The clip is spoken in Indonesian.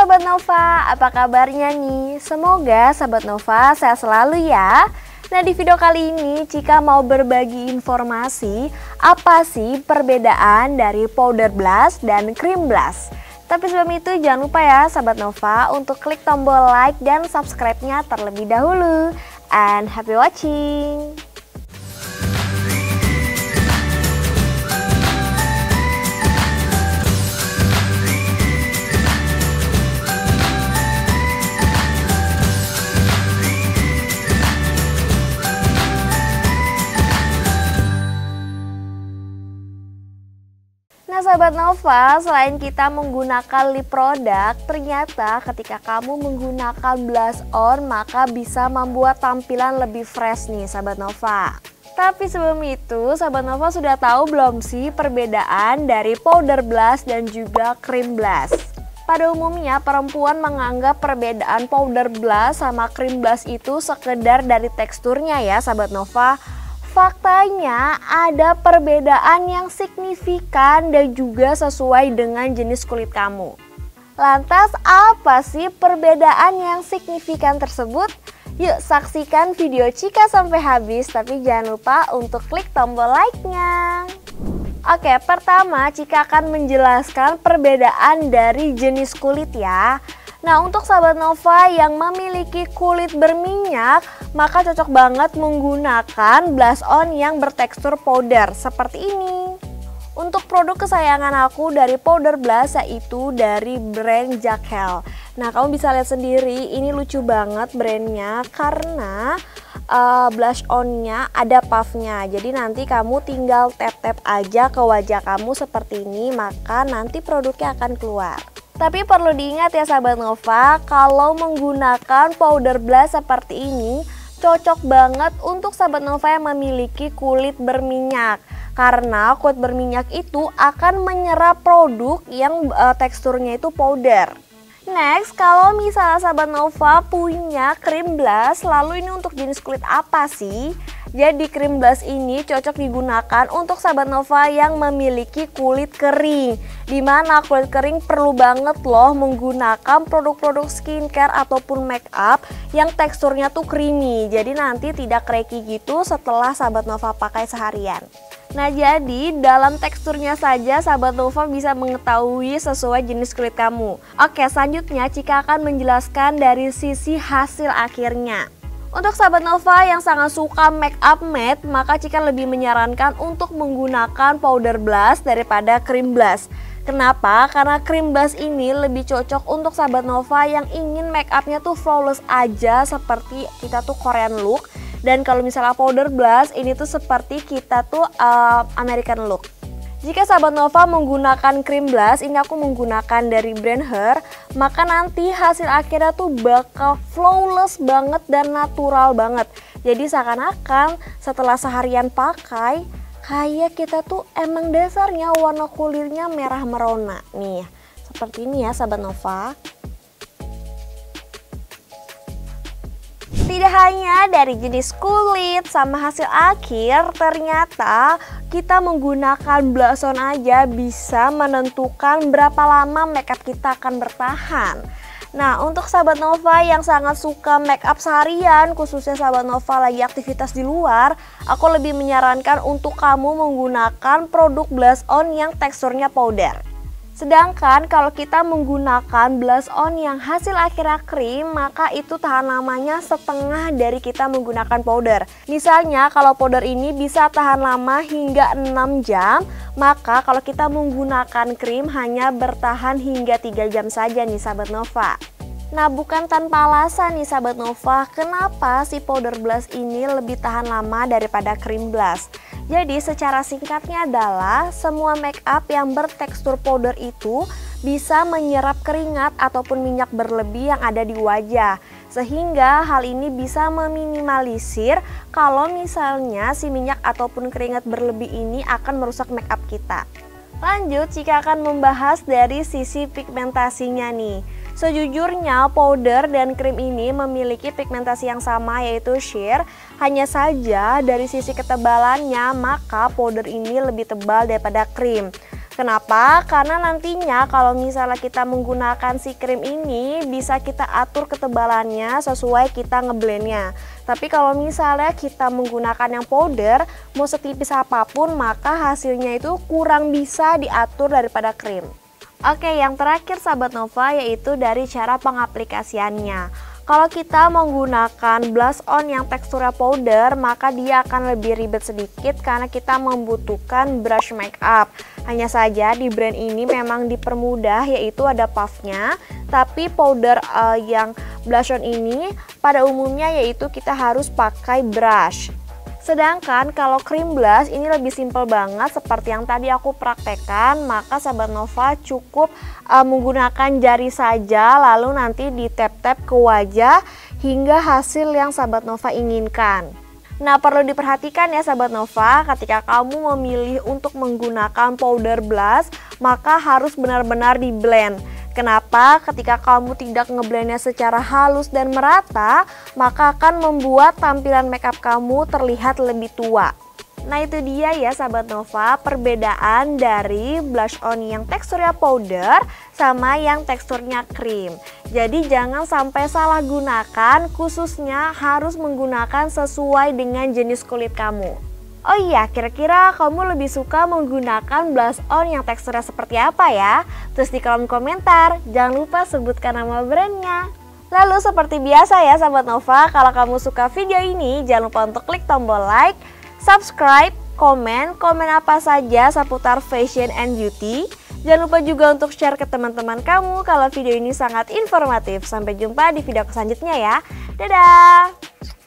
Sahabat Nova, apa kabarnya nih? Semoga Sahabat Nova sehat selalu ya. Nah, di video kali ini Cika mau berbagi informasi apa sih perbedaan dari powder blush dan cream blush. Tapi sebelum itu jangan lupa ya Sahabat Nova untuk klik tombol like dan subscribe-nya terlebih dahulu. And happy watching! Nah Sahabat Nova, selain kita menggunakan lip produk, ternyata ketika kamu menggunakan blush on maka bisa membuat tampilan lebih fresh nih Sahabat Nova. Tapi sebelum itu, Sahabat Nova sudah tahu belum sih perbedaan dari powder blush dan juga cream blush? Pada umumnya perempuan menganggap perbedaan powder blush sama cream blush itu sekedar dari teksturnya ya Sahabat Nova. Faktanya ada perbedaan yang signifikan dan juga sesuai dengan jenis kulit kamu. Lantas apa sih perbedaan yang signifikan tersebut? Yuk saksikan video Cika sampai habis, tapi jangan lupa untuk klik tombol like-nya. Oke, pertama Cika akan menjelaskan perbedaan dari jenis kulit ya. Nah, untuk Sahabat Nova yang memiliki kulit berminyak, maka cocok banget menggunakan blush on yang bertekstur powder seperti ini. Untuk produk kesayangan aku dari powder blush yaitu dari brand Jaquel. Nah, kamu bisa lihat sendiri ini lucu banget brandnya karena blush onnya ada puffnya. Jadi nanti kamu tinggal tap-tap aja ke wajah kamu seperti ini, maka nanti produknya akan keluar. Tapi perlu diingat ya Sahabat Nova, kalau menggunakan powder blush seperti ini cocok banget untuk Sahabat Nova yang memiliki kulit berminyak. Karena kulit berminyak itu akan menyerap produk yang teksturnya itu powder. Next, kalau misalnya Sahabat Nova punya cream blush, lalu ini untuk jenis kulit apa sih? Jadi cream blush ini cocok digunakan untuk Sahabat Nova yang memiliki kulit kering. Dimana kulit kering perlu banget loh menggunakan produk-produk skincare ataupun make up yang teksturnya tuh creamy. Jadi nanti tidak cracky gitu setelah Sahabat Nova pakai seharian. Nah, jadi dalam teksturnya saja Sahabat Nova bisa mengetahui sesuai jenis kulit kamu. Oke, selanjutnya Cika akan menjelaskan dari sisi hasil akhirnya. Untuk Sahabat Nova yang sangat suka make up matte, maka Cika lebih menyarankan untuk menggunakan powder blush daripada cream blush. Kenapa? Karena cream blush ini lebih cocok untuk Sahabat Nova yang ingin make upnya tuh flawless aja seperti kita tuh Korean look. Dan kalau misalnya powder blush ini tuh seperti kita tuh American look. Jika Sahabat Nova menggunakan cream blush, ini aku menggunakan dari brand Her, maka nanti hasil akhirnya tuh bakal flawless banget dan natural banget. Jadi seakan-akan setelah seharian pakai, kayak kita tuh emang dasarnya warna kulitnya merah merona. Nih, seperti ini ya Sahabat Nova. Tidak hanya dari jenis kulit sama hasil akhir, ternyata kita menggunakan blush on aja bisa menentukan berapa lama makeup kita akan bertahan. Nah, untuk Sahabat Nova yang sangat suka makeup seharian, khususnya Sahabat Nova lagi aktivitas di luar, aku lebih menyarankan untuk kamu menggunakan produk blush on yang teksturnya powder. Sedangkan kalau kita menggunakan blush on yang hasil akhirnya krim, maka itu tahan lamanya setengah dari kita menggunakan powder. Misalnya kalau powder ini bisa tahan lama hingga 6 jam, maka kalau kita menggunakan krim hanya bertahan hingga 3 jam saja nih Sahabat Nova. Nah, bukan tanpa alasan nih Sahabat Nova, kenapa si powder blush ini lebih tahan lama daripada cream blush. Jadi secara singkatnya adalah semua make up yang bertekstur powder itu bisa menyerap keringat ataupun minyak berlebih yang ada di wajah. Sehingga hal ini bisa meminimalisir kalau misalnya si minyak ataupun keringat berlebih ini akan merusak make up kita. Lanjut, Cika akan membahas dari sisi pigmentasinya nih. Sejujurnya powder dan krim ini memiliki pigmentasi yang sama yaitu sheer. Hanya saja dari sisi ketebalannya maka powder ini lebih tebal daripada krim. Kenapa? Karena nantinya kalau misalnya kita menggunakan si krim ini bisa kita atur ketebalannya sesuai kita ngeblendnya. Tapi kalau misalnya kita menggunakan yang powder, mau setipis apapun maka hasilnya itu kurang bisa diatur daripada krim. Oke, yang terakhir sahabat Nova yaitu dari cara pengaplikasiannya. Kalau kita menggunakan blush on yang teksturnya powder, maka dia akan lebih ribet sedikit karena kita membutuhkan brush makeup. Hanya saja di brand ini memang dipermudah, yaitu ada puffnya. Tapi powder yang blush on ini pada umumnya yaitu kita harus pakai brush. Sedangkan kalau cream blush ini lebih simple banget seperti yang tadi aku praktekkan, maka sahabat Nova cukup menggunakan jari saja lalu nanti di tap-tap ke wajah hingga hasil yang sahabat Nova inginkan. Nah, perlu diperhatikan ya sahabat Nova, ketika kamu memilih untuk menggunakan powder blush maka harus benar-benar di blend. Kenapa? Ketika kamu tidak ngeblendnya secara halus dan merata, maka akan membuat tampilan makeup kamu terlihat lebih tua. Nah, itu dia ya sahabat Nova, perbedaan dari blush on yang teksturnya powder sama yang teksturnya krim. Jadi jangan sampai salah gunakan, khususnya harus menggunakan sesuai dengan jenis kulit kamu. Oh iya, kira-kira kamu lebih suka menggunakan blush on yang teksturnya seperti apa ya? Terus di kolom komentar, jangan lupa sebutkan nama brandnya. Lalu seperti biasa ya sahabat Nova, kalau kamu suka video ini jangan lupa untuk klik tombol like, subscribe, komen apa saja seputar fashion and beauty. Jangan lupa juga untuk share ke teman-teman kamu kalau video ini sangat informatif. Sampai jumpa di video selanjutnya ya. Dadah!